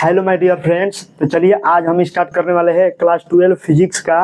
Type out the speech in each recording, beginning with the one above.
Hello my dear friends. तो चलिए आज हम स्टार्ट करने वाले हैं क्लास 12 फिजिक्स का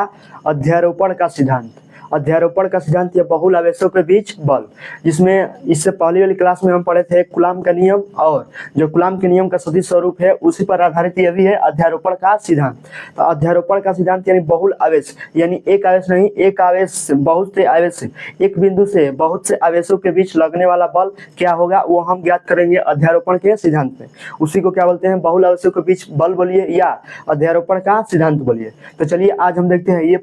अध्यारोपण का सिद्धांत। अध्यारोपण का सिद्धांत या बहुल आवेशों के बीच बल, जिसमें इससे पहली वाली क्लास में हम पढ़े थे कूलॉम का नियम, और जो कूलॉम के नियम का सदिश स्वरूप है उसी पर आधारित यह भी है अध्यारोपण का सिद्धांत। तो अध्यारोपण का सिद्धांत यानी बहुल आवेश, यानी एक आवेश नहीं, एक आवेश बहुत से आवेश, एक बिंदु से बहुत से आवेशों के बीच लगने वाला बल क्या होगा वो हम ज्ञात करेंगे अध्यारोपण के सिद्धांत में। उसी को क्या बोलते हैं, बहुल आवेशों के बीच बल बोलिए या अध्यारोपण का सिद्धांत बोलिए। तो चलिए आज हम देखते हैं, ये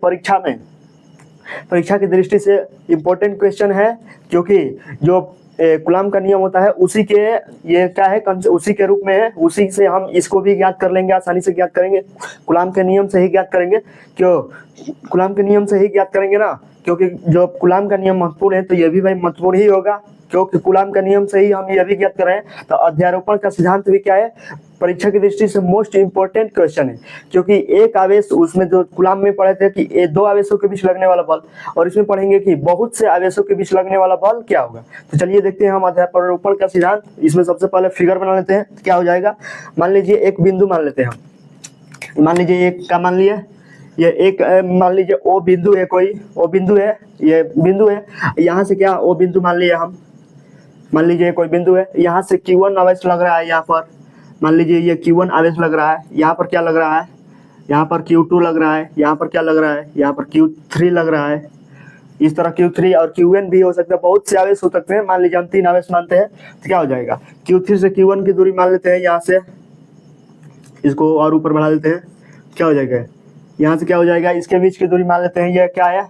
परीक्षा की दृष्टि से इम्पोर्टेंट क्वेश्चन है, क्योंकि जो कूलॉम का नियम होता है उसी के ये क्या है, उसी के रूप में है, उसी से हम इसको भी ज्ञात कर लेंगे, आसानी से ज्ञात करेंगे। कूलॉम के नियम से ही ज्ञात करेंगे, क्यों कूलॉम के नियम से ही ज्ञात करेंगे ना, क्योंकि जो कूलॉम का नियम महत्वपूर्ण है तो ये भी भाई महत्वपूर्ण ही होगा, क्योंकि कूलॉम का नियम से ही हम ये भी ज्ञात कर रहे हैं। तो अध्यारोपण का सिद्धांत भी क्या है, परीक्षा की दृष्टि से मोस्ट इंपॉर्टेंट क्वेश्चन है, क्योंकि एक आवेश, उसमें जो कूलॉम में पढ़े थे कि ये दो आवेशों के बीच लगने वाला बल, और इसमें पढ़ेंगे कि बहुत से आवेशों के बीच लगने वाला बल क्या होगा। तो चलिए देखते हैं हम अध्यारोपण का सिद्धांत। इसमें सबसे पहले फिगर बना लेते हैं, क्या हो जाएगा। मान लीजिए एक बिंदु मान लेते हैं हम, मान लीजिए एक का मान लिए, ये एक मान लीजिए ओ बिंदु है, कोई ओ बिंदु है, ये बिंदु है, यहाँ से क्या ओ बिंदु मान लिया हम, मान लीजिए कोई बिंदु है, यहाँ से Q1 आवेश लग रहा है, यहाँ पर मान लीजिए ये Q1 आवेश लग रहा है, यहाँ पर क्या लग रहा है, यहाँ पर Q2 लग रहा है, यहाँ पर क्या लग रहा है, यहाँ पर Q3 लग रहा है। इस तरह Q3 और Qn भी हो सकता है, बहुत से आवेश हो सकते हैं। मान लीजिए हम 3 आवेश मानते हैं, तो क्या हो जाएगा, Q3 से Q1 की दूरी मान लेते हैं, यहाँ से इसको और ऊपर बढ़ा देते हैं, क्या हो जाएगा, यहाँ से क्या हो जाएगा, इसके बीच की दूरी मान लेते हैं, ये क्या है,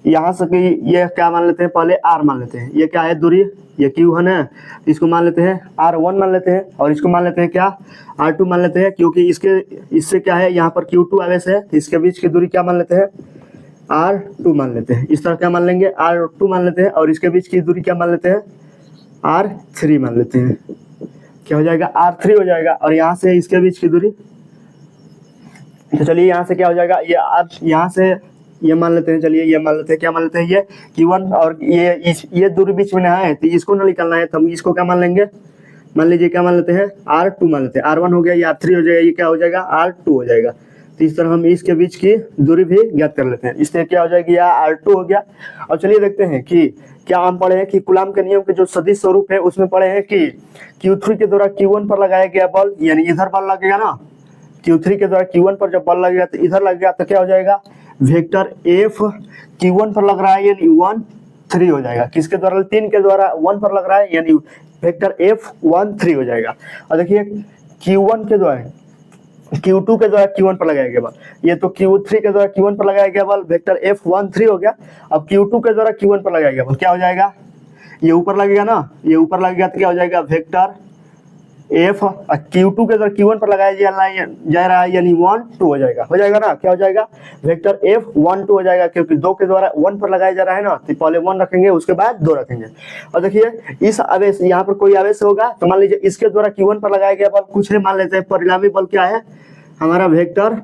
यहाँ से कि ये क्या मान लेते हैं, पहले R मान लेते हैं, ये क्या है दूरी, ये Q1 है, इसको मान लेते हैं R1 मान लेते हैं, और इसको मान लेते हैं क्या, R2 मान लेते हैं, क्योंकि इससे क्या है, यहाँ पर Q2 आवेश है, तो इसके बीच की दूरी क्या मान लेते हैं, R2 मान लेते हैं। इस तरह क्या मान लेंगे, R2 मान लेते हैं, और इसके बीच की दूरी क्या मान लेते हैं, R3 मान लेते हैं। क्या हो जाएगा, R3 हो जाएगा, और यहाँ से इसके बीच की दूरी, तो चलिए यहाँ से क्या हो जाएगा, ये यहाँ से ये मान लेते हैं, चलिए ये मान लेते हैं, क्या मान लेते हैं, ये Q1 और ये दूरी बीच में है, तो इसको ना निकालना है, तो हम इसको क्या मान लेंगे, मान लीजिए क्या मान लेते हैं, R2 मान लेते हैं। R1 हो गया, ये R3 हो जाएगा, ये क्या हो जाएगा, R2 हो जाएगा। तो इस तरह हम इसके बीच की दूरी भी ज्ञात कर लेते हैं, इससे क्या हो जाएगी, यह R2 हो गया। और चलिए देखते हैं कि क्या हम पढ़े हैं कि कूलॉम के नियम के जो सदिश स्वरूप है उसमें पढ़े हैं कि Q3 के द्वारा Q1 पर लगाया गया बल, यानी इधर बल लगेगा ना, Q3 के द्वारा Q1 पर जब बल लगेगा तो इधर लग गया, तो क्या हो जाएगा, वेक्टर F Q1 पर लग रहा है यानी 1 3 हो जाएगा। किसके द्वारा, 3 के द्वारा 1 पर लग रहा है, यानी वेक्टर F 1 3 हो जाएगा। और देखिए Q1 के द्वारा Q2 के द्वारा Q1 पर लगाया गया बल, ये तो Q3 के द्वारा Q1 पर लगाया गया बल वेक्टर F 1 3 हो गया। अब Q2 के द्वारा Q1 पर लगाया गया बल क्या हो जाएगा, ये ऊपर लगेगा ना, ये ऊपर लगेगा तो क्या हो जाएगा, वेक्टर F Q2 के द्वारा Q1 पर लगाया जा रहा है, यानी 1 2 हो जाएगा ना, क्या हो जाएगा, वेक्टर F 1 2 हो जाएगा, क्योंकि 2 के द्वारा 1 पर लगाया जा रहा है ना, तो पहले 1 रखेंगे उसके बाद 2 रखेंगे। और देखिए इस आवेश, यहाँ पर कोई आवेश होगा, तो मान लीजिए इसके द्वारा Q1 पर लगाया गया बल कुछ है, मान लेते हैं परिणामी बल क्या है, हमारा वेक्टर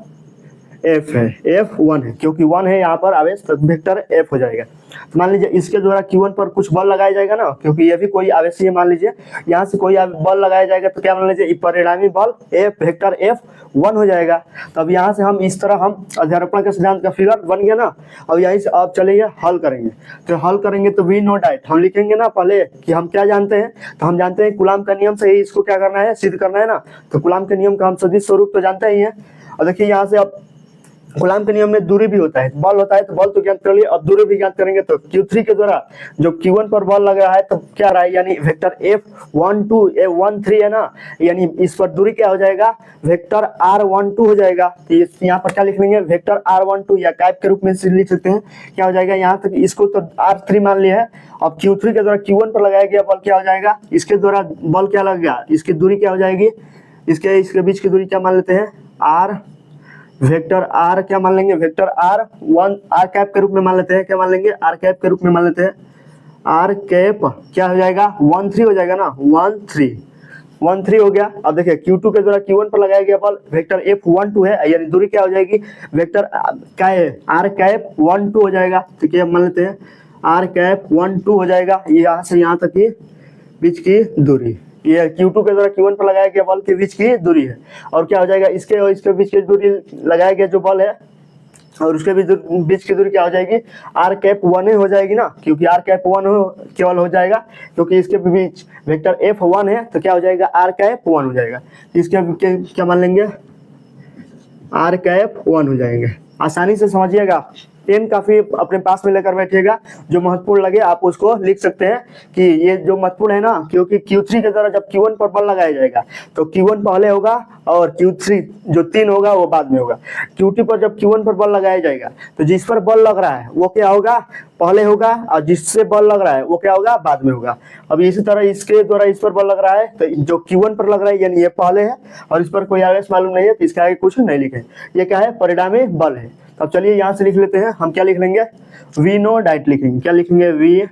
F है, F1 है, क्योंकि 1 है यहाँ पर आवेश, तो वेक्टर F हो जाएगा। तो मान लीजिए इसके द्वारा Q1 पर कुछ बल लगाया जाएगा ना, क्योंकि ये भी कोई आवेश ही है, मान लीजिए यहाँ से कोई बल लगाया जाएगा, तो क्या मान लीजिए परिणामी बल वेक्टर F1 हो जाएगा। तो अब यहाँ से हम इस तरह हम अध्यारोपण के सिद्धांत का फिगर बन गया ना। अब यहीं से आप चलेंगे हल करेंगे, तो हल करेंगे तो वी नो डाइट हम लिखेंगे ना पहले कि हम क्या जानते हैं, तो हम जानते हैं कूलॉम का नियम से ही इसको क्या करना है, सिद्ध करना है ना। तो कूलॉम के नियम का हम सदिश स्वरूप तो जानते ही हैं। और देखिए यहाँ से अब कूलॉम के नियम में दूरी भी होता है, बल होता है, तो बल तो ज्ञात कर लिए, अब दूरी भी ज्ञात करेंगे। तो Q3 के द्वारा जो Q1 पर बल लग रहा है तो क्या रहा है, यानी वेक्टर F12 1 3 है ना, यानी इस पर दूरी क्या हो जाएगा, वेक्टर R12 हो जाएगा। तो यहाँ पर क्या लिख लेंगे, वेक्टर R12 या टाइप के रूप में लिख सकते हैं, क्या हो जाएगा, यहाँ तक इसको तो R3 मान लिया है। अब Q3 के द्वारा Q1 पर लगाया गया बल क्या हो जाएगा, इसके द्वारा बल क्या लग गया, इसकी दूरी क्या हो जाएगी, इसके बीच की दूरी क्या मान लेते हैं, R वेक्टर R क्या मान लेंगे, वेक्टर R1 R कैप के रूप में मान लेते हैं, क्या मान लेंगे, R कैप के रूप में मान लेते हैं, R कैप क्या हो जाएगा, 1 3 हो जाएगा ना, 1 3 हो गया। अब देखिए Q2 के द्वारा Q1 पर लगाया गया बल वेक्टर F1 2 है, यानी दूरी क्या हो जाएगी, वेक्टर क्या है, R कैप 1 2 हो जाएगा। तो क्या मान लेते हैं, R कैप 1 2 हो जाएगा, यहाँ से यहाँ तक की बीच की दूरी, ये Q2 के द्वारा Q1 पर लगाया गया बल के बीच की दूरी है। और क्या हो जाएगा, इसके और इसके बीच की दूरी लगाया गया जो बल है और उसके बीच की दूरी क्या हो जाएगी, r कैप 1 ही हो जाएगी ना, क्योंकि r कैप 1 केवल हो जाएगा, क्योंकि इसके बीच वेक्टर F1 है तो क्या हो जाएगा, r कैप 1 हो जाएगा। इसके क्या मान लेंगे, r कैप 1 हो जाएंगे। आसानी से समझिएगा, पेन काफी अपने पास में लेकर बैठिएगा, जो महत्वपूर्ण लगे आप उसको लिख सकते हैं कि ये जो महत्वपूर्ण है ना, क्योंकि Q3 के द्वारा जब Q1 पर बल लगाया जाएगा तो Q1 पहले होगा और Q3 जो 3 होगा वो बाद में होगा। Q2 पर जब Q1 पर बल लगाया जाएगा तो जिस पर बल लग रहा है वो क्या होगा, पहले होगा, और जिससे बल लग रहा है वो क्या होगा, बाद में होगा। अब इसी तरह इसके द्वारा इस पर बल लग रहा है तो जो Q1 पर लग रहा है यानी ये पहले है और इस पर कोई आवेश मालूम नहीं है तो इसके आगे कुछ नहीं लिखे, ये क्या है, परिणामी बल है। अब चलिए यहाँ से लिख लेते हैं, हम क्या लिख लेंगे, वी नो डैट लिखेंगे। क्या लिखेंगे, वी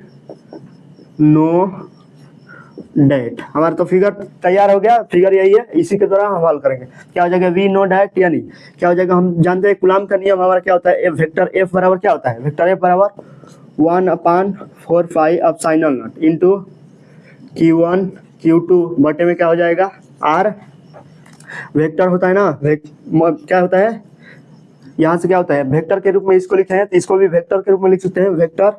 नो डैट। हमारा तो फिगर तैयार हो गया, फिगर यही है, इसी के द्वारा हम हल करेंगे। क्या हो जाएगा, वी नो डैट, यानी क्या हो जाएगा, हम जानते हैं कूलाम का नियम हमारा क्या होता है, वेक्टर एफ बराबर क्या होता है, वेक्टर एफ बराबर 1/4 epsilon not into Q1 Q2 बटे में क्या हो जाएगा, आर वेक्टर होता है ना, क्या होता है, यहाँ से क्या होता है, वेक्टर के रूप में इसको लिखे हैं तो इसको भी वेक्टर के रूप में लिख सकते हैं, वेक्टर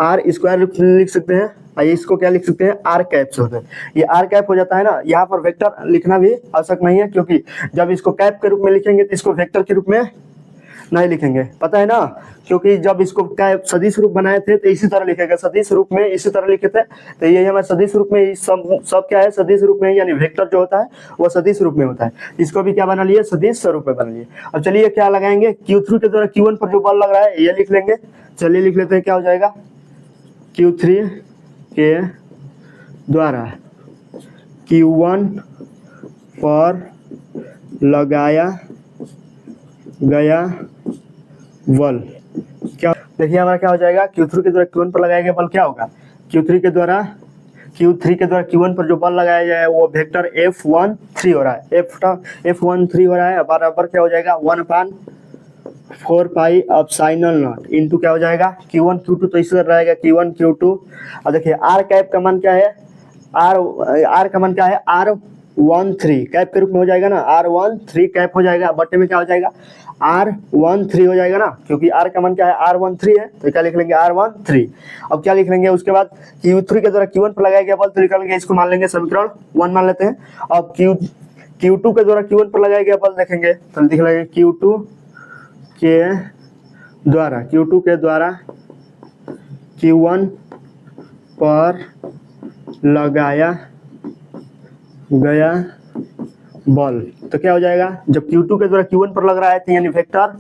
आर स्क्वायर लिख सकते हैं, और इसको क्या लिख सकते हैं, आर कैप से होता है। ये आर कैप हो जाता है ना, यहाँ पर वेक्टर लिखना भी आवश्यक नहीं है, क्योंकि जब इसको कैप के रूप में लिखेंगे तो इसको वेक्टर के रूप में नहीं लिखेंगे, पता है ना, क्योंकि जब इसको कैप सदिश रूप बनाए थे तो इसी तरह लिखेगा, सदिश रूप में इसी तरह लिखे थे, तो ये हमारे सदिश रूप में सब क्या है, सदिश रूप में, यानी वेक्टर जो होता है वो सदिश रूप में होता है। इसको भी क्या बना लिए, सदिश स्वरूप में बना लिए। अब चलिए क्या लगाएंगे, Q3 के द्वारा Q1 पर जो बल लग रहा है ये लिख लेंगे। चलिए लिख लेते हैं, क्या हो जाएगा, Q3 के द्वारा Q1 पर लगाया गया बल, क्या देखिए हमारा क्या हो जाएगा, Q3 के द्वारा Q1 पर लगाया गया बल क्या होगा, Q3 के द्वारा Q1 पर जो बल लगाया जाए वो वेक्टर F13 हो रहा है, F13 हो रहा है, बराबर क्या हो जाएगा, 1/4 एप्सिलॉन नॉट इंटू क्या हो जाएगा, Q1 Q2 तो इसी तरह रहेगा, Q1 Q2। और देखिए आर कैप का मान क्या है, आर का मान क्या है, R13 कैप के रूप में हो जाएगा ना, R13 कैप हो जाएगा, बटे में क्या हो जाएगा, R13 हो जाएगा ना, क्योंकि R का मान क्या है, R13 है, तो क्या लिख लेंगे, R13। अब क्या लिख लेंगे, उसके बाद Q3 के द्वारा Q1 पर लगाया गया बल तो लिख लेंगे, इसको मान लेंगे समीकरण 1 मान लेते हैं। अब Q2 के द्वारा Q1 पर लगाया गया बल देखेंगे तो लिख लेंगे Q2 के द्वारा Q1 पर लगाया गया बल, तो क्या हो जाएगा, जब Q2 के द्वारा Q1 पर लग रहा है तो यानी वेक्टर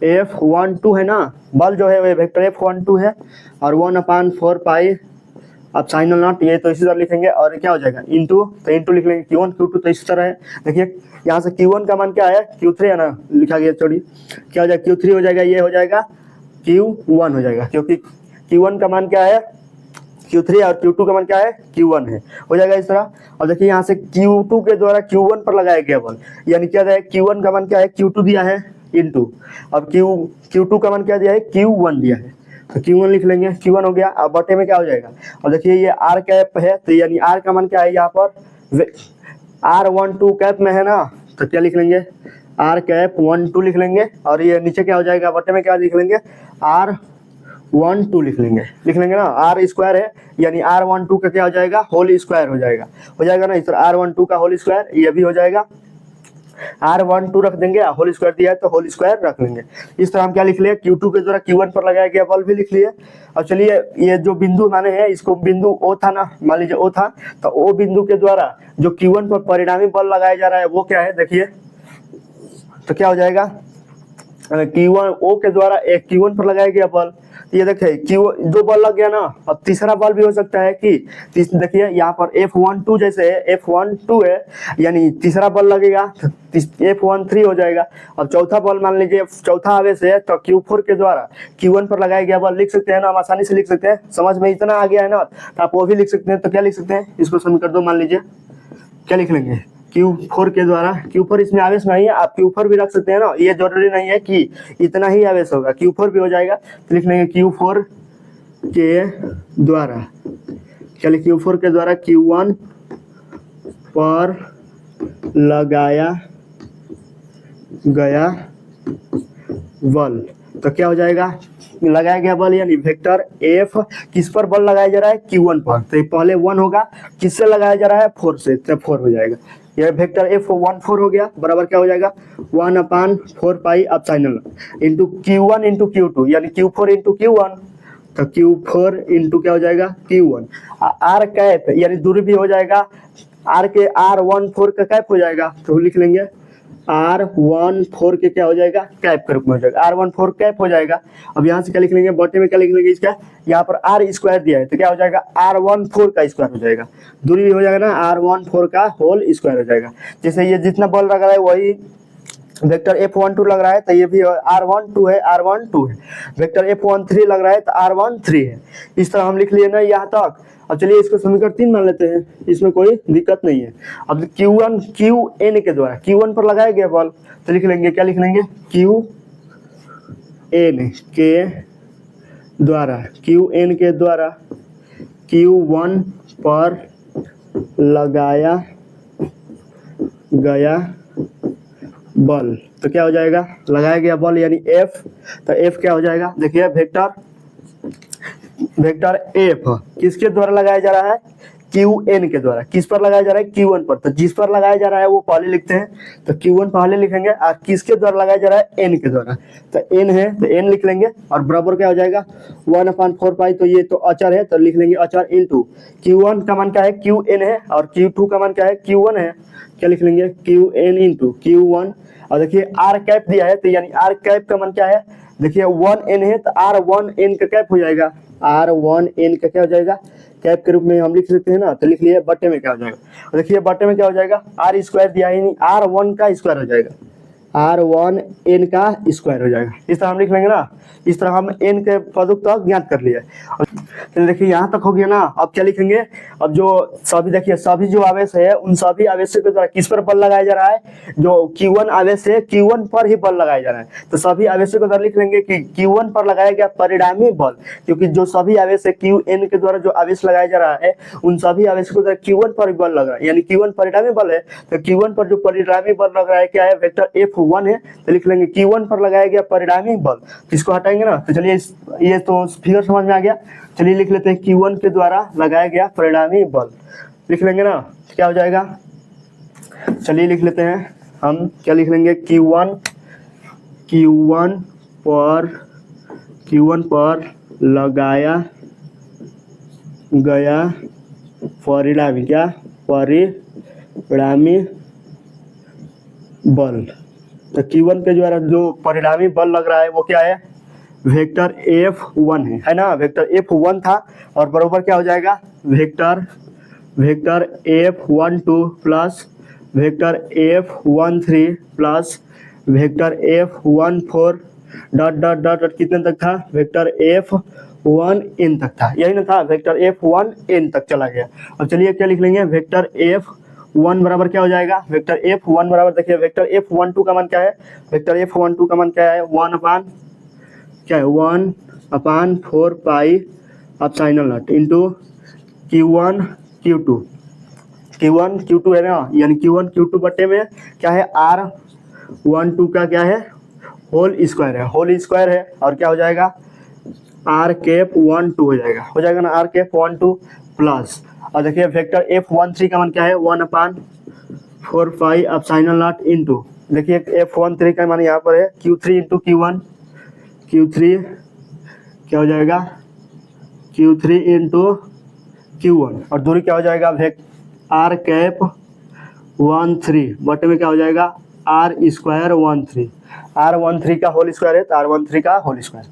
F12 है ना, बल जो है वो वेक्टर F12 है, और 1/4 एप्सिलॉन नॉट, ये तो इसी तरह लिखेंगे, और क्या हो जाएगा, इंटू, तो इंटू लिख लेंगे Q1 Q2 तो इसी तरह है। देखिए यहाँ से Q1 का मान क्या है, Q3 है ना, लिखा गया, छोड़िए, क्या हो जाएगा, Q3 हो जाएगा, ये हो जाएगा Q1 हो जाएगा, क्योंकि Q1 का मान क्या है, Q3 और Q2 का मान क्या है, Q1 है, हो जाएगा इस तरह। और देखिए यहाँ से Q2 के द्वारा Q1 पर लगाया गया बल, यानी क्या है, Q1 का मान क्या है, Q2 दिया है, इंटू, अब Q2 का मान क्या दिया है, Q1 दिया है, तो Q1 लिख लेंगे, Q1 हो गया। अब बटे में क्या हो जाएगा, और देखिए ये R कैप है तो यानी R का मान क्या है, यहाँ पर R12 कैप में है ना, तो क्या लिख लेंगे, R कैप 12 लिख लेंगे, और ये नीचे क्या हो जाएगा, बटे में क्या लिख लेंगे, R12 लिख लेंगे ना, R स्क्वायर है, यानी R12 का क्या हो जाएगा, होल स्क्वायर हो जाएगा ना, इस तरह R12 का होल स्क्वायर, ये भी हो जाएगा, R12 रख देंगे, होल स्क्वायर दिया है तो होल स्क्वायर रख लेंगे। इस तरह हम क्या लिख लिए, Q2 के द्वारा Q1 पर लगाया गया बल भी लिख लिए। अब चलिए ये जो बिंदु माने हैं, इसको बिंदु O था ना, मान लीजिए O था, तो O बिंदु के द्वारा जो Q1 पर परिणामी बल लगाया जा रहा है वो क्या है, देखिए तो क्या हो जाएगा, Q1 O के द्वारा एक Q1 पर लगाया गया बल, ये देखिए दो बल लग गया ना, अब तीसरा बल भी हो सकता है कि देखिए यहाँ पर F12 जैसे F12 है, यानी तीसरा बल लगेगा तो F13 हो जाएगा। अब चौथा बल मान लीजिए, चौथा आवेश है तो Q4 के द्वारा Q1 पर लगाया गया बल लिख सकते हैं ना, हम आसानी से लिख सकते हैं, समझ में इतना आ गया है ना, तो आप वो भी लिख सकते हैं। तो क्या लिख सकते हैं, इसको समीकरण 2 मान लीजिए, क्या लिख लेंगे, Q4 के द्वारा, Q4 इसमें आवेश नहीं है, आप Q4 भी रख सकते हैं ना, ये जरूरी नहीं है कि इतना ही आवेश होगा, Q4 भी हो जाएगा, तो लिख लेंगे Q4 के द्वारा, क्या लिख, Q4 के द्वारा Q1 पर लगाया गया बल। तो क्या हो जाएगा, लगाया गया बल यानी वेक्टर एफ किस पर बल लगाया जा रहा है, Q1 पर। तो ये पहले 1 होगा, किससे लगाया जा रहा है, 4 से, तो 4 हो जाएगा। यह वेक्टर एफ 1 4 हो गया, बराबर क्या हो जाएगा 1/4 pi epsilon into Q1 into Q2 यानी Q4 इंटू Q1। तो Q4 इंटू क्या हो जाएगा Q1। आर कैप यानी दूरी भी हो जाएगा, आर के R14 का कैप हो जाएगा, तो लिख लेंगे R14 के क्या हो जाएगा, कैप के रूप में हो जाएगा, R14 कैप हो जाएगा। अब यहाँ से क्या लिख लेंगे, बटे में क्या लिख लेंगे इसका, यहाँ पर R स्क्वायर दिया है तो क्या हो जाएगा R14 का स्क्वायर हो जाएगा, दूरी भी हो जाएगा ना, R14 का होल स्क्वायर हो जाएगा। जैसे ये जितना बल लग रहा है वही वेक्टर F12 लग रहा है तो ये भी R12 है, R12 है। वेक्टर F13 लग रहा है तो R13 है। इस तरह हम लिख लिए ना यहाँ तक। अब चलिए इसको समीकरण 3 मान लेते हैं, इसमें कोई दिक्कत नहीं है। अब Q1 Qn के द्वारा Q1 पर लगाया गया बल, तो लिख लेंगे, क्या लिख लेंगे, Qn के द्वारा Q1 पर लगाया गया बल। तो क्या हो जाएगा, लगाया गया बल यानी F। तो F क्या हो जाएगा, देखिए वेक्टर F किसके द्वारा लगाया जा रहा है, Qn के द्वारा। किस पर लगाया जा रहा है, Q1 पर। तो जिस पर लगाया जा रहा है वो पहले लिखते हैं, तो Q1 पहले लिखेंगे, और किसके द्वारा लगाया जा रहा है, N के द्वारा। तो N है तो N लिख लेंगे, और बराबर क्या हो जाएगा 1/4 पाई, तो ये तो अचर है तो लिख लेंगे अचर इंटू Q1 का मान क्या है, Qn है, और Q2 का मान क्या है, Q1 है। क्या लिख लेंगे, Qn इंटू Q1। और देखिए R कैप दिया है तो यानी R कैप का मान क्या है, देखिए 1n है तो R1n का कैप हो जाएगा, R1n का क्या हो जाएगा, कैप के रूप में हम लिख सकते हैं ना। तो लिख लिए, बटे में क्या हो जाएगा, और देखिए बटे में क्या हो जाएगा, R स्क्वायर दिया है नहीं, R1 का स्क्वायर हो जाएगा, R1n का स्क्वायर हो जाएगा। इस तरह हम लिख लेंगे ना, इस तरह हम n के पदों तक ज्ञात कर लिया। तो देखिए यहाँ तक हो गया ना। अब क्या लिखेंगे, अब जो सभी देखिए सभी जो आवेश है उन सभी आवेश के द्वारा किस पर बल लगाया जा रहा है, जो Q1 आवेश है Q1 पर ही बल लगाया जा रहा है। तो सभी आवेशों के द्वारा लिख लेंगे कि Q1 पर लगाया गया परिणामी बल, क्योंकि जो सभी आवेश है Qn के द्वारा जो आवेश लगाया जा रहा है उन सभी आवेशों के द्वारा Q1 पर बल लग रहा है, यानी Q1 परिणामी बल है। तो Q1 पर जो परिणामी बल लग रहा है क्या है, वेक्टर F1 है, तो लिख लेंगे Q1 पर लगाया गया परिणामी बल। इसको हटाएंगे ना, तो चलिए ये तो फिगर समझ में आ गया। चलिए लिख लेते हैं Q1 के द्वारा लगाया गया परिणामी बल, लिख लेंगे ना, क्या हो जाएगा। चलिए लिख लेते हैं हम, क्या लिख लेंगे, Q1 पर लगाया गया परिणामी बल। तो Q1 के द्वारा जो परिणामी बल लग रहा है वो क्या है, वेक्टर F1 है ना, वेक्टर F1 था, और बराबर क्या हो जाएगा, vector F12 plus vector F13 plus vector F14 dot dot dot dot कितने तक था, वेक्टर F1n तक था, यही ना था, वेक्टर F1n तक चला गया। अब चलिए क्या लिख लेंगे, वेक्टर F1 बराबर क्या हो जाएगा, वेक्टर F1 बराबर देखिए वेक्टर F12 का मान क्या है, वेक्टर F12 का मान क्या है, 1/4 pi epsilon not into Q1 Q2 है ना, यानी Q1 Q2 बटे में क्या है, R12 का क्या है, होल स्क्वायर है, और क्या हो जाएगा R कैप 12 हो जाएगा ना, R कैप 12 प्लस, और देखिए वेक्टर F13 का मान क्या है, 1/4 पाई एप्सिलॉन नॉट इंटू, देखिए F13 का मान यहाँ पर है Q3 इंटू Q3 क्या हो जाएगा, Q3 इंटू Q1, और दूरी क्या हो जाएगा, R कैप 13 बटे में क्या हो जाएगा, R स्क्वायर 13, R13 का होल स्क्वायर है तो R13 का होल स्क्वायर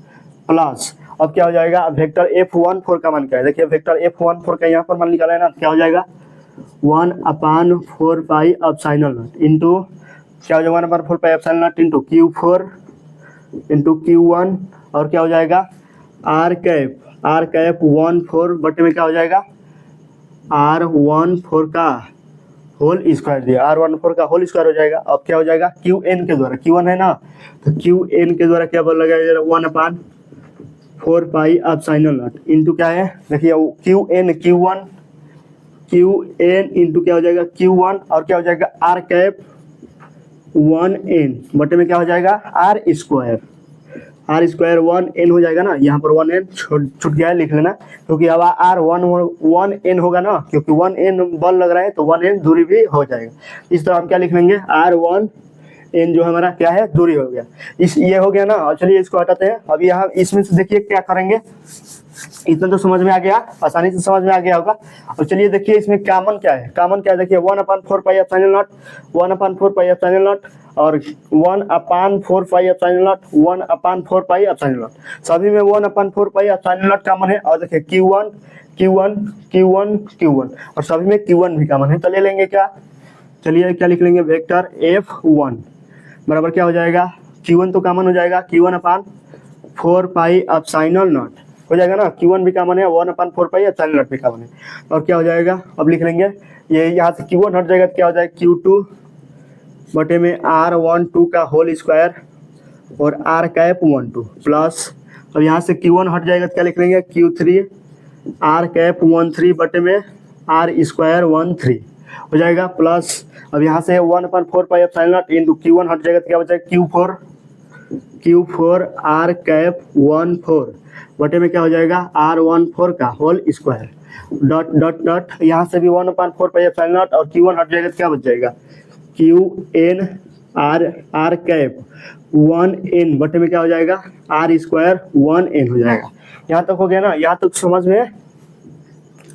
प्लस, अब क्या हो जाएगा, वेक्टर F14 का मान क्या है, देखिए वेक्टर F14 का यहाँ पर मान निकाला है ना, क्या हो जाएगा 1/4 पाई एप्सिलॉन नॉट इंटू क्या हो जाएगा 1/4 pi epsilon not into Q4 into Q1, और क्या हो जाएगा R कैप 14 बटे में क्या हो जाएगा, R14 का होल स्क्वायर दिया, R14 का होल स्क्वायर हो जाएगा। अब क्या हो जाएगा, Qn के द्वारा, Q1 है ना, तो Qn के द्वारा क्या बल लगाया जाएगा, 1/4 पाई एप्सिलॉन नॉट इंटू क्या है, देखिए Qn क्यू एन इंटू क्या हो जाएगा Q1 और क्या हो जाएगा आर कैप 1n बटे में क्या हो जाएगा आर स्क्वायर 1n हो जाएगा ना, यहाँ पर 1n छूट गया है, लिख लेना, क्योंकि अब आर 1n होगा ना, क्योंकि 1n बल लग रहा है तो 1n दूरी भी हो जाएगा। इस तरह हम क्या लिख लेंगे R1n जो हमारा क्या है दूरी हो गया, इस ये हो गया ना। और चलिए इसको हटाते हैं। अब यहाँ इसमें से देखिए क्या करेंगे, इतना तो समझ में आ गया, आसानी से समझ में आ गया होगा। और चलिए देखिए इसमें कॉमन क्या है, कॉमन क्या है देखिए 1/4 pi epsilon not 1/4 pi epsilon not और 1/4 pi epsilon not 1/4 pi epsilon not, सभी में 1/4 पाई एप्सिलॉन नॉट कॉमन है। और देखिए Q1 और सभी में Q1 भी कॉमन है, तो ले लेंगे क्या, चलिए क्या लिख लेंगे वेक्टर F1 बराबर क्या हो जाएगा, Q1 तो कॉमन हो जाएगा, Q1/4 पाई एप्सिलॉन नॉट हो जाएगा ना, Q1 भी कॉमन है, 1/4 पाई एप्सिलॉन नॉट भी कॉमन है। और क्या हो जाएगा, अब लिख लेंगे ये यहाँ से Q1 हट जाएगा तो क्या हो जाएगा Q2 बटे में R12 का होल स्क्वायर और R कैप 12 प्लस, अब यहाँ से Q1 हट जाएगा तो क्या लिख लेंगे Q3 R कैप 13 बटे में R स्क्वायर 13 हो जाएगा प्लस, अब यहाँ से 1/4 pi epsilon not into Q1 हट जाएगा तो क्या बचेगा Q4 R कैप 14 बटे में क्या हो जाएगा R14 का whole square dot dot dot, यहाँ से भी 1/4 पाई एप्सिलॉन नॉट और Q1 हट जाएगा तो क्या बच जाएगा QN R कैप 1n बटे में क्या हो जाएगा R स्क्वायर 1n हो जाएगा। यहाँ तक हो गया ना, यहाँ तक समझ में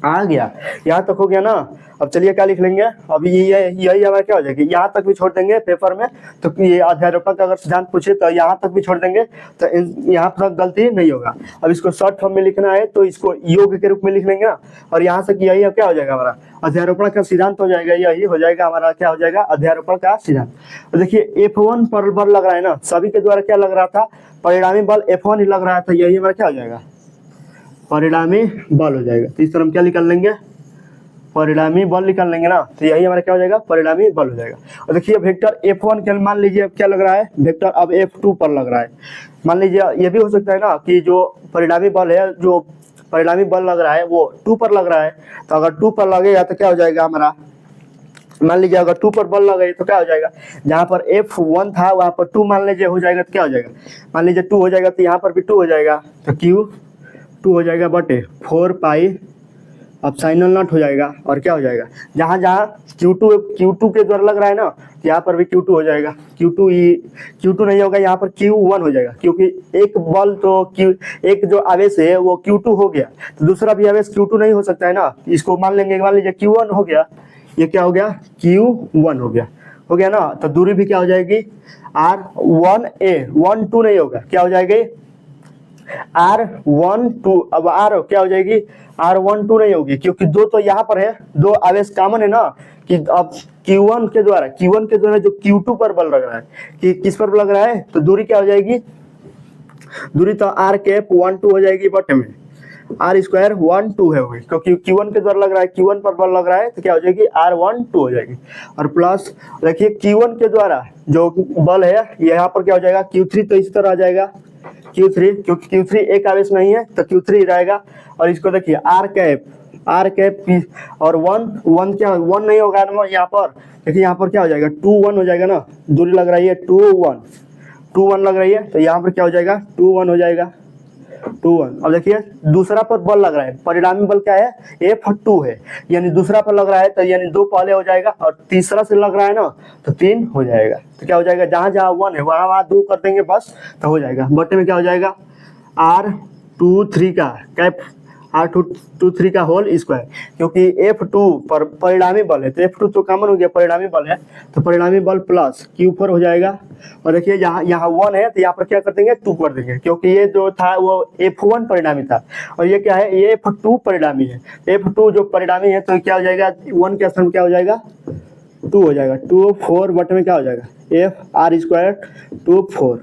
आ गया, यहाँ तक हो गया ना। अब चलिए क्या लिख लेंगे, अभी यही हमारा क्या हो जाएगा, यहाँ तक भी छोड़ देंगे पेपर में, तो ये अध्यारोपण का अगर सिद्धांत पूछे तो यहाँ तक भी छोड़ देंगे, तो यहाँ पर गलती नहीं होगा। अब इसको शॉर्ट फॉर्म में लिखना है तो इसको योग के रूप में लिख लेंगे ना, और यहाँ से यही क्या हो जाएगा हमारा अध्यारोपण का सिद्धांत हो जाएगा, यही हो जाएगा हमारा क्या हो जाएगा अध्यारोपण का सिद्धांत। तो देखिए F1 पर बल लग रहा है ना, सभी के द्वारा क्या लग रहा था, परिणामी बल F1 ही लग रहा था, यही हमारा क्या हो जाएगा परिणामी बल हो जाएगा। तो इस तरह हम क्या निकाल लेंगे, परिणामी बल निकाल लेंगे ना, तो यही हमारा क्या हो जाएगा परिणामी बल हो जाएगा। और देखिए वेक्टर F1 के मान लीजिए अब क्या लग रहा है, वेक्टर अब F2 पर लग रहा है। मान लीजिए ये भी हो सकता है ना कि जो परिणामी बल है, जो परिणामी बल लग रहा है वो 2 पर लग रहा है, तो अगर 2 पर लगेगा तो क्या हो जाएगा हमारा, मान लीजिए अगर 2 पर बल लगे तो क्या हो जाएगा, जहाँ पर F1 था वहाँ पर 2 मान लीजिए हो जाएगा तो क्या हो जाएगा, मान लीजिए 2 हो जाएगा तो यहाँ पर भी 2 हो जाएगा, तो Q2 हो जाएगा बटे 4 पाई एप्सिलॉन नॉट हो जाएगा। और क्या हो जाएगा, जहाँ जहाँ Q2 के द्वारा लग रहा है ना, तो यहाँ पर भी Q2 हो जाएगा, Q2 नहीं होगा, यहाँ पर Q1 हो जाएगा, क्योंकि एक बल तो एक जो आवेश है वो Q2 हो गया, तो दूसरा भी आवेश Q2 नहीं हो सकता है ना, इसको मान लेंगे, मान लीजिए Q1 हो गया, ये क्या हो गया Q1 हो गया ना, तो दूरी भी क्या हो जाएगी R1a 1 2 नहीं होगा, क्या हो जाएगी R12, अब R क्या हो जाएगी R12 नहीं होगी, क्योंकि दो तो यहाँ पर है, दो आवेश कॉमन है ना, कि अब Q1 के द्वारा जो Q2 पर बल लग रहा है, कि किस पर लग रहा है, तो दूरी क्या हो जाएगी, दूरी तो R कैप 12 हो जाएगी बटे में R स्क्वायर 12 है होगी, क्योंकि Q1 के द्वारा लग रहा है, Q1 पर बल लग रहा है, तो क्या हो जाएगी R12 हो जाएगी। और प्लस देखिए Q1 के द्वारा जो बल है यहाँ पर क्या हो जाएगा Q3, तो इस तरह आ जाएगा Q3, क्योंकि Q3 एक आवेश नहीं है तो Q3 रहेगा। और इसको देखिए R कैप और 1 क्या 1 नहीं होगा ना यहाँ पर, देखिए यहाँ पर क्या हो जाएगा 2 1 हो जाएगा ना, दूरी लग रही है 2 1 लग रही है, तो यहाँ पर क्या हो जाएगा 2 1 हो जाएगा 2 1। अब देखिए दूसरा पर बल लग रहा है, परिणामी बल क्या है F2 है, यानी दूसरा पर लग रहा है तो यानी 2 पहले हो जाएगा, और तीसरा से लग रहा है ना तो 3 हो जाएगा। तो क्या हो जाएगा, जहां जहां 1 है वहां 2 कर देंगे बस, तो हो जाएगा बटे में क्या हो जाएगा R23 का कैप R23 का होल स्क्वायर, क्योंकि F2 पर परिणामी बल है, तो F2 तो कॉमन हो गया, परिणामी बल है, तो परिणामी बल प्लस Q4 हो जाएगा। और देखिए यहाँ 1 है तो यहाँ पर क्या कर देंगे 2 कर देंगे, क्योंकि ये जो था वो F1 परिणामी था, और ये क्या है ये F2 परिणामी है। F2 जो परिणामी है तो क्या हो जाएगा 1 के स्थान में क्या हो जाएगा 2 हो जाएगा, 2 4 बटे में क्या हो जाएगा F R square 2 4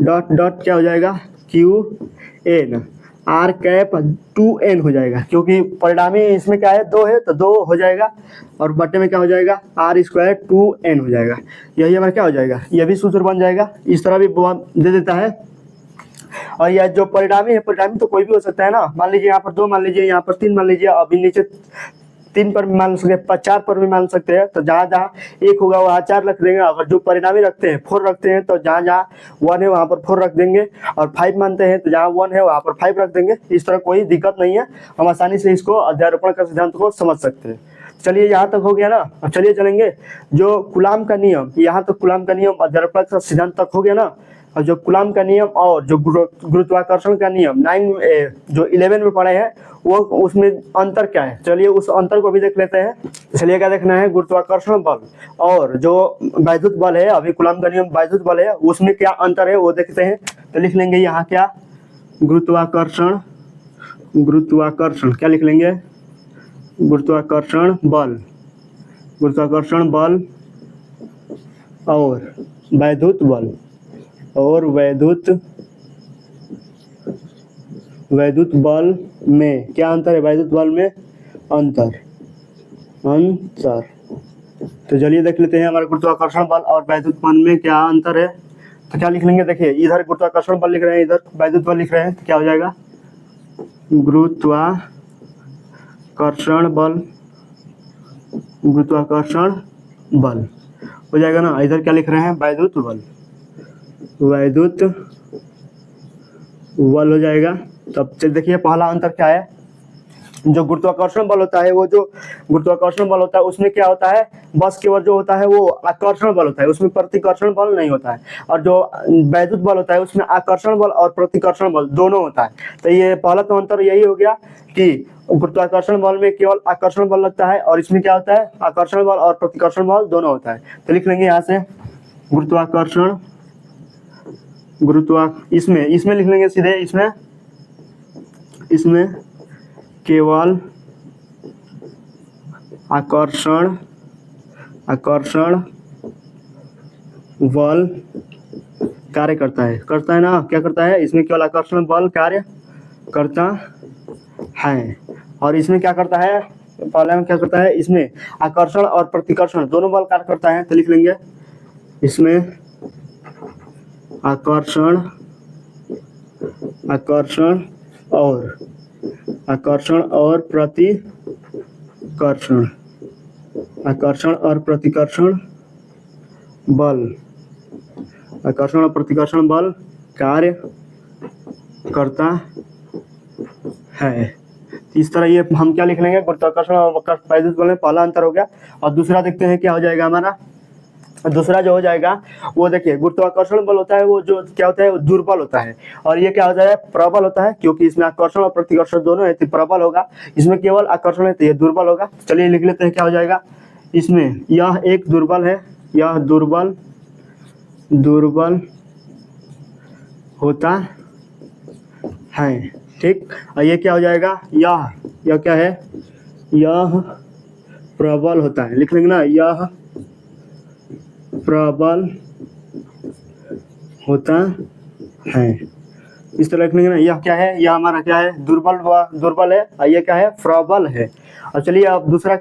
dot dot क्या हो जाएगा QN R कैप 2n हो जाएगा, क्योंकि परिणामी इसमें क्या है 2 है तो 2 हो जाएगा, और बटे में क्या हो जाएगा R स्क्वायर 2n हो जाएगा। यही हमारा क्या हो जाएगा, यह भी सूत्र बन जाएगा, इस तरह भी दे देता है। और यह जो परिणामी है, परिणामी तो कोई भी हो सकता है ना, मान लीजिए यहाँ पर 2 मान लीजिए, यहाँ पर 3 मान लीजिए, अभी नीचे 3 पर भी मान सकते हैं, 4 पर भी मान सकते हैं। तो जहाँ जहाँ 1 होगा वहाँ 4 रख देंगे। अगर जो परिणामी रखते हैं 4 रखते हैं तो जहाँ जहाँ 1 है वहाँ पर 4 रख देंगे, और 5 मानते हैं तो जहाँ 1 है वहाँ पर 5 रख देंगे। इस तरह कोई दिक्कत नहीं है, हम आसानी से इसको अध्यारोपण का सिद्धांत को समझ सकते हैं। चलिए यहाँ तक हो गया ना। अब चलिए चलेंगे जो कूलाम का नियम, यहाँ तक कूलाम का नियम अध्यारोपण का सिद्धांत तक हो गया ना। और जो कूलाम का नियम और जो गुरुत्वाकर्षण का नियम 11 में पढ़े हैं, वो उसमें अंतर क्या है, चलिए उस अंतर को भी देख लेते हैं। चलिए क्या देखना है, गुरुत्वाकर्षण बल और जो वैद्युत बल है, अभी कूलाम का नियम वैद्युत बल है, उसमें क्या अंतर है वो देखते हैं। तो लिख लेंगे यहाँ क्या, गुरुत्वाकर्षण क्या लिख लेंगे, गुरुत्वाकर्षण बल और वैद्युत बल और वैद्युत बल में क्या अंतर है, वैद्युत बल में अंतर। तो चलिए देख लेते हैं हमारे गुरुत्वाकर्षण बल और वैद्युत बल में क्या अंतर है। तो क्या लिख लेंगे, देखिए इधर गुरुत्वाकर्षण बल लिख रहे हैं, इधर वैद्युत बल लिख रहे हैं, तो क्या हो जाएगा, गुरुत्वाकर्षण बल हो जाएगा ना। इधर क्या लिख रहे हैं, वैद्युत बल हो जाएगा। तब चलिए देखिए पहला अंतर क्या है, जो गुरुत्वाकर्षण बल होता है, वो जो गुरुत्वाकर्षण बल होता है उसमें क्या होता है, बस केवल जो होता है वो आकर्षण बल होता है, उसमें प्रतिकर्षण बल नहीं होता है। और जो वैद्युत बल होता है उसमें आकर्षण बल और प्रतिकर्षण बल दोनों होता है। तो ये पहला तो अंतर यही हो गया कि गुरुत्वाकर्षण बल में केवल आकर्षण बल लगता है और इसमें क्या होता है, आकर्षण बल और प्रतिकर्षण बल दोनों होता है। तो लिख लेंगे यहाँ से इसमें लिख लेंगे सीधे, इसमें केवल आकर्षण बल कार्य करता है ना, क्या करता है, इसमें केवल आकर्षण बल कार्य करता है। और इसमें क्या करता है, पहले में क्या करता है, इसमें आकर्षण और प्रतिकर्षण दोनों बल कार्य करता है। तो लिख लेंगे इसमें आकर्षण और प्रतिकर्षण बल कार्य करता है। इस तरह ये हम क्या लिख लेंगे, गुरुत्वाकर्षण और वैद्युत बल में पहला अंतर हो गया। और दूसरा देखते हैं क्या हो जाएगा हमारा। दूसरा जो हो जाएगा वो देखिए, गुरुत्वाकर्षण बल होता है वो जो क्या होता है, वो दुर्बल होता है, और ये क्या होता है, प्रबल होता है, क्योंकि इसमें आकर्षण और प्रतिकर्षण दोनों है तो प्रबल होगा, इसमें केवल आकर्षण है तो ये दुर्बल होगा। चलिए लिख लेते हैं क्या हो जाएगा, इसमें यह एक दुर्बल है, यह दुर्बल होता है, ठीक। और ये क्या हो जाएगा, यह क्या है, यह प्रबल होता है, लिख लेंगे ना, यह प्रबल होता है। इस तरह लिख लेंगे ना, यह क्या है, यह हमारा क्या है, दुर्बल है, और ये क्या है, प्रबल है। और चलिए अब दूसरा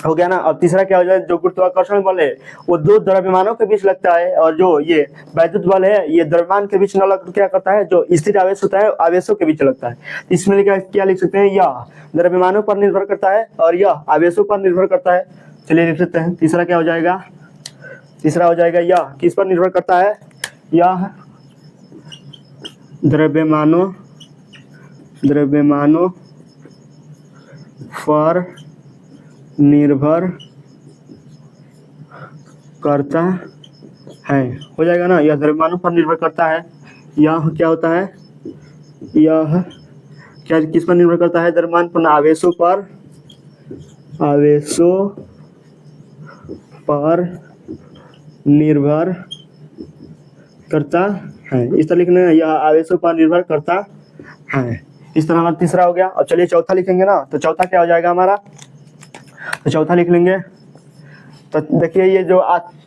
हो गया ना। अब तीसरा क्या हो जाए, जो गुरुत्वाकर्षण बल है वो दो द्रव्यमानों के बीच लगता है, और जो ये वैद्युत बल है ये द्रव्यमान के बीच न लग क्या करता है, जो स्थिर आवेश होता है आवेशों के बीच लगता है। इसमें क्या लिख सकते हैं, यह द्रव्यमानों पर निर्भर करता है और यह आवेशों पर निर्भर करता है। चलिए लिख सकते हैं तीसरा क्या हो जाएगा, तीसरा हो जाएगा यह किस पर निर्भर करता है, यह द्रव्यमानों पर निर्भर करता है, हो जाएगा ना। यह द्रव्यमानों पर निर्भर करता है, यह क्या होता है, यह क्या किस पर निर्भर करता है, द्रव्यमान पर, आवेशों पर निर्भर करता है। इस तरह लिखने, यह आवेशों पर निर्भर करता है। इस तरह हमारा तीसरा हो गया। और चलिए चौथा लिखेंगे ना। तो चौथा क्या हो जाएगा हमारा, तो चौथा लिख लेंगे। तो देखिए ये जो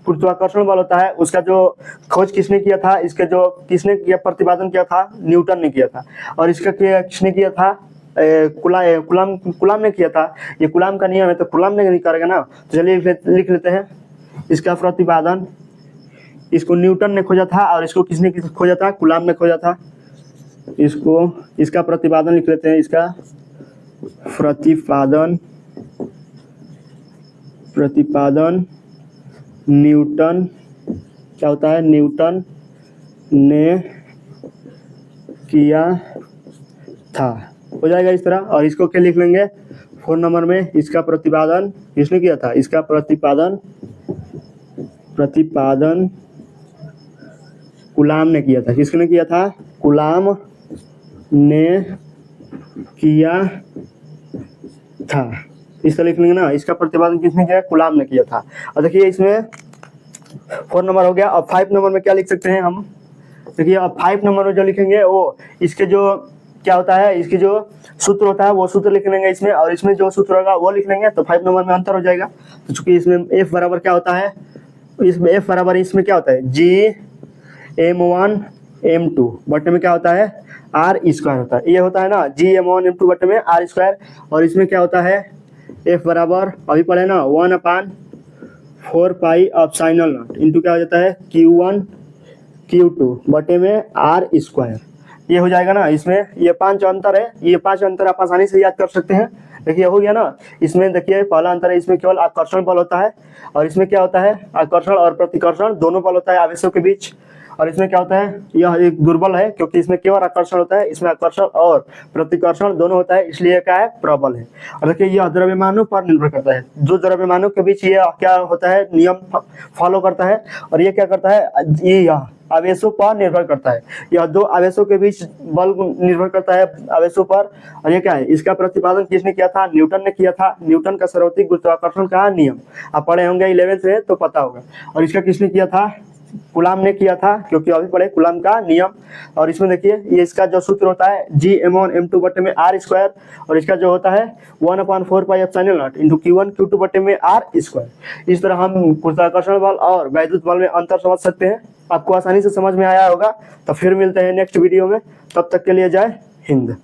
गुरुत्वाकर्षण बल होता है उसका जो खोज किसने किया था, इसके जो किसने किया प्रतिपादन किया था, न्यूटन ने किया था। और इसका किसने किया था, कूलाम ने किया था। ये कूलाम का नियम है तो कूलाम ने करेगा ना। तो चलिए लिख लेते हैं, इसका प्रतिपादन इसको न्यूटन ने खोजा था और इसको किसने खोजा था, कूलाम ने खोजा था। इसका प्रतिपादन लिख लेते हैं, इसका प्रतिपादन प्रतिपादन न्यूटन क्या होता है, न्यूटन ने किया था, हो जाएगा इस तरह। और इसको क्या लिख लेंगे 4 नंबर में, इसका प्रतिपादन किसने किया था, इसका प्रतिपादन कूलाम ने किया था। किसने किया था, कूलाम ने किया था, इस तरह लिख लेंगे ना। इसका प्रतिपादन किसने किया, कूलाम ने किया था। और देखिए इसमें 4 नंबर हो गया। अब 5 नंबर में क्या लिख सकते हैं हम, देखिए अब 5 नंबर में जो लिखेंगे वो इसके जो क्या होता है, इसकी जो सूत्र होता है वो सूत्र लिख लेंगे इसमें, और इसमें जो सूत्र होगा वो लिख लेंगे, तो 5 नंबर में अंतर हो जाएगा। तो चूंकि इसमें F बराबर क्या होता है, इसमें F बराबर इसमें क्या होता है, Gm1 m2 बटे में क्या होता है, R स्क्वायर होता है। ये होता है ना Gm1 m2 बटे में R स्क्वायर, और इसमें क्या होता है F बराबर अभी पढ़े ना 1/4 पाई एप्सिलॉन नॉट इंटू क्या हो जाता है Q1 Q2 बटे में R स्क्वायर। ये हो जाएगा ना। इसमें ये 5 अंतर है, ये 5 अंतर आप आसानी से याद कर सकते हैं। देखिए हो गया ना। इसमें देखिए पहला अंतर है, इसमें केवल आकर्षण बल होता है, और इसमें क्या होता है, आकर्षण और प्रतिकर्षण दोनों बल होता है आवेशों के बीच। और इसमें क्या होता है, यह एक दुर्बल है क्योंकि इसमें केवल आकर्षण होता है, इसमें आकर्षण और प्रतिकर्षण दोनों होता है, इसलिए क्या है, प्रबल है। और देखिए यह द्रव्यमानों पर निर्भर करता है, जो द्रव्यमानों के बीच ये क्या होता है, नियम फॉलो करता है। और ये क्या करता है, ये आवेशों पर निर्भर करता है। यह दो आवेशों के बीच बल निर्भर करता है आवेशों पर। और ये क्या है, इसका प्रतिपादन किसने किया था, न्यूटन ने किया था। न्यूटन का सर्वोत्तम गुरुत्वाकर्षण का नियम आप पढ़े होंगे 11th में, तो पता होगा। और इसका किसने किया था, कूलाम ने किया था, क्योंकि अभी पढ़े कूलाम का नियम। और इसमें देखिए ये इसका जो सूत्र होता है Gm1 m2 बटे में R स्क्वायर, और इसका जो होता है 1/4 pi epsilon not into Q1 Q2 बटे में R स्क्वायर। इस तरह हम गुरुत्वाकर्षण बल और वैद्युत बल में अंतर समझ सकते हैं। आपको आसानी से समझ में आया होगा। तो फिर मिलते हैं नेक्स्ट वीडियो में, तब तक के लिए जय हिंद।